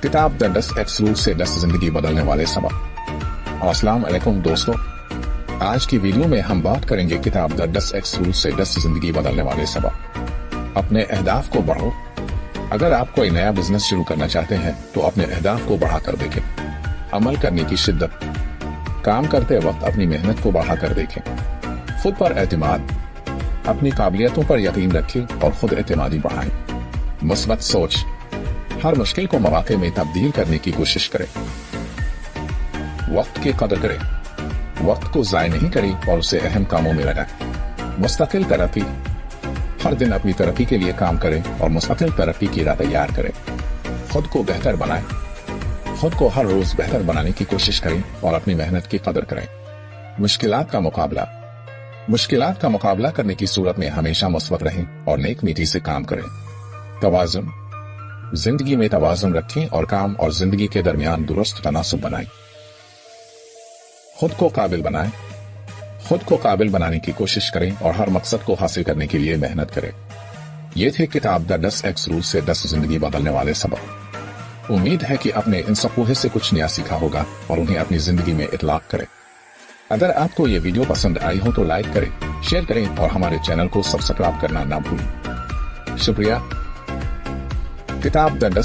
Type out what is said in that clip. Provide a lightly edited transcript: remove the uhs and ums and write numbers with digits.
किताब the 10 x rule से 10 जिंदगी बदलने वाले सबक। अस्सलाम वालेकुम दोस्तों, आज की वीडियो में हम बात करेंगे किताब द 10 एक्स रूल से 10 जिंदगी बदलने वाले सबक। अपने अहदाफ को बढ़ो। अगर आप कोई नया बिजनेस शुरू करना चाहते हैं तो अपने अहदाफ को बढ़ाकर देखें। अमल करने की शिद्दत, काम करते वक्त अपनी मेहनत को बढ़ाकर देखें। खुद पर एतमाद, अपनी काबिलियतों पर यकीन रखें और खुद एतमादी बढ़ाएं। मुस्बत सोच, हर मुश्किल को मौके में तब्दील करने की कोशिश करें। वक्त की कदर करें, वक्त को जाय नहीं करें और उसे अहम कामों में लगाएं। मुस्तकिल तरक्की, हर दिन अपनी तरक्की के लिए काम करें और मुस्तकिल तरक्की की राह तैयार करें। खुद को बेहतर बनाएं, खुद को हर रोज बेहतर बनाने की कोशिश करें और अपनी मेहनत की कदर करें। मुश्किलात का मुकाबला करने की सूरत में हमेशा मुस्बत रहें और नेक नीति से काम करें। तवाज़ुन, जिंदगी में तवाज़ुन रखें और काम और जिंदगी के दरमियान दुरुस्त तनासुब बनाएं। खुद को काबिल बनाएं, खुद को काबिल बनाने की कोशिश करें और हर मकसद को हासिल करने के लिए मेहनत करें। ये थे किताब द 10 एक्स रूल से 10 जिंदगी बदलने वाले सबक। उम्मीद है कि आपने इन सबकों से कुछ नया सीखा होगा और उन्हें अपनी जिंदगी में इतलाक करें। अगर आपको ये वीडियो पसंद आई हो तो लाइक करें, शेयर करें और हमारे चैनल को सब्सक्राइब करना ना भूलें। शुक्रिया। किताब द 10